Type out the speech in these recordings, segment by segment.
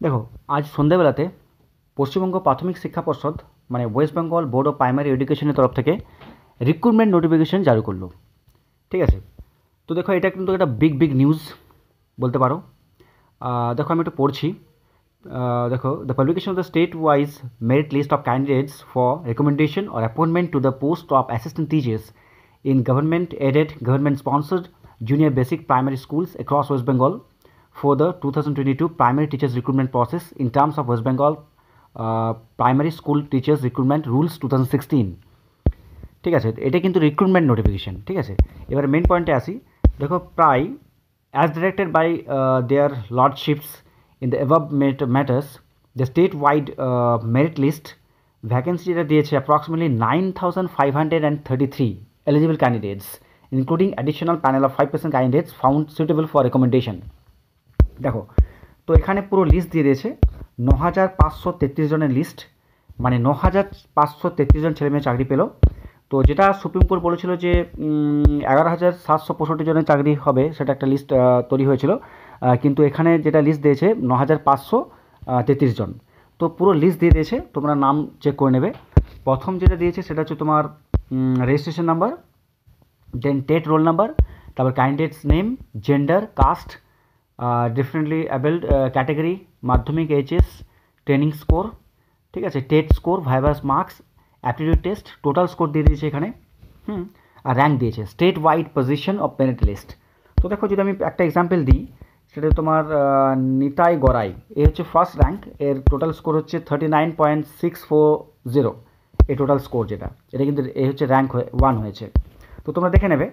দেখো, আজ সন্ধ্যাবেলাতে পশ্চিমবঙ্গ প্রাথমিক শিক্ষা পর্ষদ মানে West Bengal Board of primary এডুকেশনের তরফ থেকে রিক্রুটমেন্ট নোটিফিকেশন জারি করলো। ঠিক আছে, তো দেখো এটা কিন্তু একটা বিগ নিউজ বলতে পারো। দেখো আমি একটু পড়ছি। দেখো, the publication of the state wise merit list of candidates for recommendation or appointment to the post of assistant teachers in government aided, government sponsored junior basic primary schools across West Bengal for the 2022 primary teachers recruitment process in terms of West Bengal primary school teachers recruitment rules 2016। ঠিক আছে, এটা কিন্তু recruitment notification. ঠিক আছে, এবারে main পয়েন্টে আসি। দেখো, প্রায় as directed by their lordships in the above matters the state wide merit list vacancy যেটা দিয়েছে approximately 9,533 eligible candidates, including additional panel of 5% candidates found suitable for recommendation। দেখো, তো এখানে পুরো লিস্ট দিয়ে দিয়েছে 9,533 জনের লিস্ট, মানে 9,533 জন ছেলেমেয়ে চাকরি পেল। তো যেটা সুপ্রিম কোর্ট বলেছিল যে 11,765 জনের চাকরি হবে, সেটা একটা লিস্ট তৈরি হয়েছিল, কিন্তু এখানে যেটা লিস্ট দিয়েছে 9,533 জন। তো পুরো লিস্ট দিয়ে দিয়েছে, তোমরা নাম চেক করে নেবে। প্রথম যেটা দিয়েছে সেটা হচ্ছে তোমার registration number, then TET roll number, তারপর candidates name, gender, caste, differently abled category, Madhyamik, HS, training score, ঠিক আছে, TET score, vivas marks, aptitude test, total score দিয়ে দিয়েছে এখানে। আর র্যাঙ্ক দিয়েছে state wide position of merit list. তো দেখো, যদি আমি একটা এক্সাম্পল দিই, সেটা তোমার নিতাই গড়াই, এ হচ্ছে ফার্স্ট র্যাঙ্ক, এর টোটাল স্কোর হচ্ছে 39.640, এই টোটাল স্কোর যেটা, এটা কিন্তু এ হচ্ছে র্যাঙ্ক 1 হয়েছে। তো তোমরা দেখে নেবে।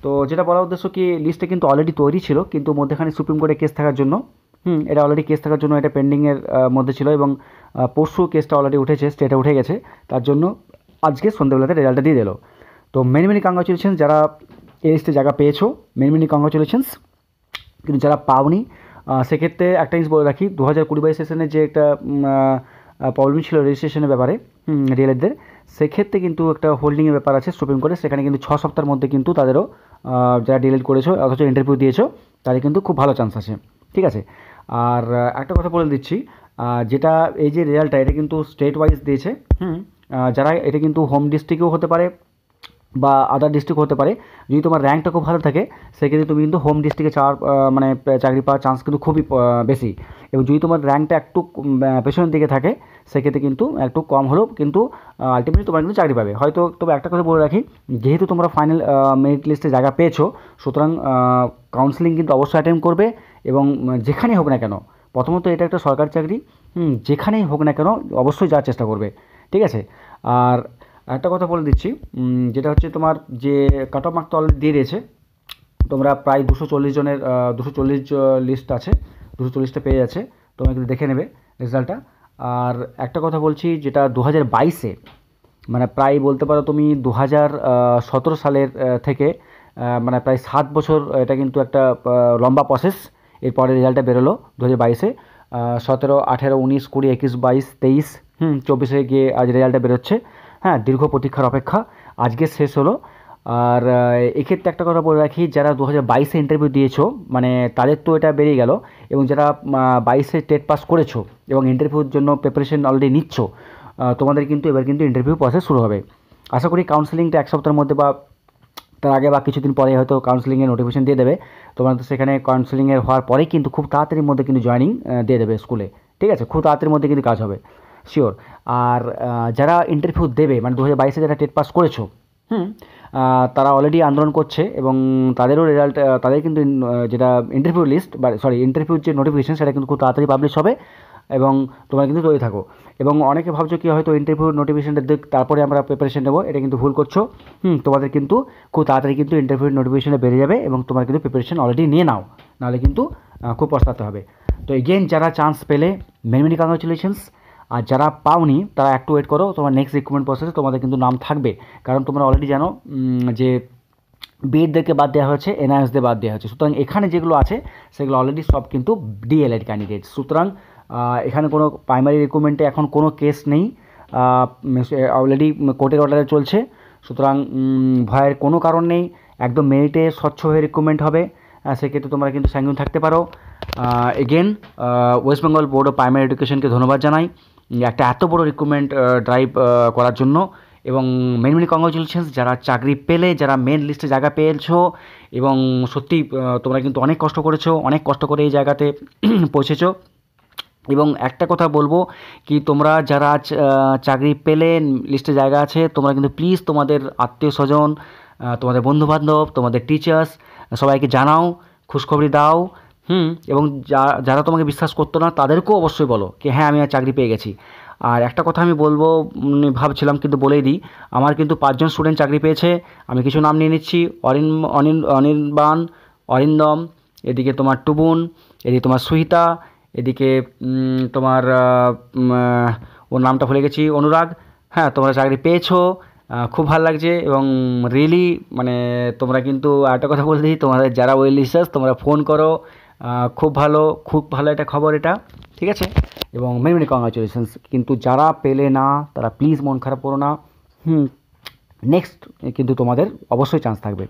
তো যেটা বলার উদ্দেশ্য কি, লিস্টটা কিন্তু অলরেডি তৈরি ছিল, কিন্তু মধ্যেখানে সুপ্রিম কোর্টে কেস থাকার জন্য এটা অলরেডি কেস থাকার জন্য এটা পেন্ডিংয়ের মধ্যে ছিল, এবং পরশু কেসটা অলরেডি উঠেছে, স্টেটে উঠে গেছে, তার জন্য আজকে সন্ধ্যেবেলাতে রেজাল্টটা দিয়ে দিল। তো মেনি কংগ্রাচুলেশনস যারা এই লিস্টে জায়গা পেয়েছো, মেনি কংগ্রাচুলেশনস। কিন্তু যারা পাওনি, সেক্ষেত্রে একটা জিনিস বলে রাখি, 2020-22 সেশনে যে একটা প্রবলেম ছিল রেজিস্ট্রেশনের ব্যাপারে ডিএলএডদের, সেক্ষেত্রে কিন্তু একটা হোল্ডিংয়ের ব্যাপার আছে সুপ্রিম কোর্টে, সেখানে কিন্তু 6 সপ্তাহের মধ্যে কিন্তু তাদেরও যারা ডিএলএড করেছো অথচ ইন্টারভিউ দিয়েছো, তাদের কিন্তু খুব ভালো চান্স আছে। ঠিক আছে, আর একটা কথা বলে দিচ্ছি, যেটা এই যে রেজাল্টটা, এটা কিন্তু স্টেট ওয়াইজ দিয়েছে। যারা এটা কিন্তু হোম ডিস্ট্রিক্টেও হতে পারে বা আদার ডিস্ট্রিক্ট হতে পারে। যদি তোমার র্যাঙ্কটা খুব ভালো থাকে, সেক্ষেত্রে তুমি কিন্তু হোম ডিস্ট্রিক্টে মানে চাকরি পাওয়ার চান্স কিন্তু খুবই বেশি। এবং যদি তোমার র্যাঙ্কটা একটু পেছনের দিকে থাকে, সেক্ষেত্রে কিন্তু একটু কম হলেও কিন্তু আলটিমেটলি তোমার কিন্তু চাকরি পাবে হয়তো। তবে একটা কথা বলে রাখি, যেহেতু তোমরা ফাইনাল মেরিট লিস্টে জায়গা পেয়েছো, সুতরাং কাউন্সেলিং কিন্তু অবশ্যই অ্যাটেন্ড করবে, এবং যেখানেই হোক না কেন, প্রথমত এটা একটা সরকারি চাকরি, যেখানেই হোক না কেন অবশ্যই যাওয়ার চেষ্টা করবে। ঠিক আছে, আর একটা কথা বলে দিচ্ছি, যেটা হচ্ছে তোমার যে কাট অফ মার্ক তো অলরেডি দিয়ে দিয়েছে, তোমরা প্রায় 240 জনের 240 লিস্ট আছে, 240টা পেয়ে যাচ্ছে, তোমরা কিন্তু দেখে নেবে রেজাল্টটা। আর একটা কথা বলছি, যেটা 2022-এ, মানে প্রায় বলতে পারো তুমি 2017 সালের থেকে, মানে প্রায় 7 বছর, এটা কিন্তু একটা লম্বা প্রসেস। এরপরে রেজাল্টটা বেরোলো 2022-এ, 17, 18, 19, 20, 21, 22, 23, 24-এ গিয়ে আজ রেজাল্টটা বেরোচ্ছে। হ্যাঁ, দীর্ঘ প্রতীক্ষার অপেক্ষা আজকে শেষ হলো। আর এক্ষেত্রে একটা কথা বলে রাখি, যারা 2022-এ ইন্টারভিউ দিয়েছো, মানে তাদের তো এটা বেরিয়ে গেল, এবং যারা 22-এ টেট পাস করেছো এবং ইন্টারভিউর জন্য প্রিপারেশন অলরেডি নিচ্ছ, তোমাদের কিন্তু এবার কিন্তু ইন্টারভিউ প্রসেস শুরু হবে। আশা করি কাউন্সেলিংটা এক সপ্তাহের মধ্যে বা তার আগে বা কিছুদিন পরে হয়তো কাউন্সেলিংয়ের নোটিফিকেশন দিয়ে দেবে। তোমরা তো সেখানে কাউন্সেলিংয়ের হওয়ার পরেই কিন্তু খুব তাড়াতাড়ির মধ্যে কিন্তু জয়েনিং দিয়ে দেবে স্কুলে। ঠিক আছে, খুব তাড়াতাড়ির মধ্যে কিন্তু কাজ হবে, শিওর। আর যারা ইন্টারভিউ দেবে, মানে 2022-এ যারা টেট পাস করেছো, তারা অলরেডি আন্দোলন করছে, এবং তাদেরও রেজাল্ট, তাদের কিন্তু যেটা ইন্টারভিউ লিস্ট বা ইন্টারভিউর যে নোটিফিকেশন, সেটা কিন্তু খুব তাড়াতাড়ি পাবলিশ হবে, এবং তোমরা কিন্তু তৈরি থাকো। এবং অনেকে ভাবছো কি হয়তো ইন্টারভিউ নোটিফিকেশনটা দেখ তারপরে আমরা প্রিপারেশন নেবো, এটা কিন্তু ভুল করছো। তোমাদের কিন্তু খুব তাড়াতাড়ি কিন্তু ইন্টারভিউ নোটিফিকেশনটা বেরিয়ে যাবে, এবং তোমার কিন্তু প্রিপারেশন অলরেডি নিয়ে নাও, নাহলে কিন্তু খুব পস্তাতে হবে। তো এগেন, যারা চান্স পেলে মেনি কংগ্রাচুলেশনস, আর যারা পাওনি তারা একটু ওয়েট করো, তোমার নেক্সট রিক্রুটমেন্ট প্রসেসে তোমাদের কিন্তু নাম থাকবে। কারণ তোমরা অলরেডি জানো যে বিএডদেরকে বাদ দেওয়া হয়েছে, এনআইএসদের বাদ দেওয়া হয়েছে, সুতরাং এখানে যেগুলো আছে সেগুলো অলরেডি সব কিন্তু ডিএলএড ক্যান্ডিডেট। সুতরাং এখানে কোনো প্রাইমারি রিক্রুটমেন্টে এখন কোনো কেস নেই, অলরেডি কোর্টের অর্ডারে চলছে, সুতরাং ভয়ের কোনো কারণ নেই, একদম মেরিটে স্বচ্ছ হয়ে রিক্রুটমেন্ট হবে। সেক্ষেত্রে তোমরা কিন্তু স্যাঙ্গুইন থাকতে পারো। Again West Bengal Board of Primary এডুকেশনকে ধন্যবাদ জানাই একটা এত বড় রিক্রুটমেন্ট ড্রাইভ করার জন্য, এবং মেনি মেনি কংগ্রাচুলেশনস যারা চাকরি পেলে, যারা মেন লিস্টে জায়গা পেয়েছো, এবং সত্যি তোমরা কিন্তু অনেক কষ্ট করেছো, অনেক কষ্ট করে এই জায়গাতে পৌঁছেছো। এবং একটা কথা বলবো কি, তোমরা যারা চাকরি পেলে লিস্টে জায়গা আছে, তোমরা কিন্তু প্লিজ তোমাদের আত্মীয় স্বজন, তোমাদের বন্ধুবান্ধব, তোমাদের টিচার্স সবাইকে জানাও, খুশখবরি দাও। এবং যারা তোমাকে বিশ্বাস করতো না তাদেরকেও অবশ্যই বলো কি হ্যাঁ আমি আর চাকরি পেয়ে গেছি। আর একটা কথা আমি বলবো ভাবছিলাম, কিন্তু বলেই দিই, আমার কিন্তু 5 জন স্টুডেন্ট চাকরি পেয়েছে। আমি কিছু নাম নিয়ে নিচ্ছি: অনির্বাণ, অরিন্দম, এদিকে তোমার টুবুন, এদিকে তোমার সুহিতা, এদিকে তোমার ওর নামটা ভুলে গেছি, অনুরাগ। হ্যাঁ, তোমরা চাকরি পেয়েছো, খুব ভালো লাগছে। এবং রিয়েলি মানে তোমরা কিন্তু একটা কথা বলে দিই, তোমাদের যারা ওয়েল লিস্টার্স তোমরা ফোন করো, খুব ভালো, খুব ভালো একটা খবর এটা, ঠিক আছে। এবং মেনি মেনি কংগ্রাচুলেশনস। কিন্তু যারা পেলে না তারা প্লিজ মন খারাপ করো না, নেক্সট কিন্তু তোমাদের অবশ্যই চান্স থাকবে।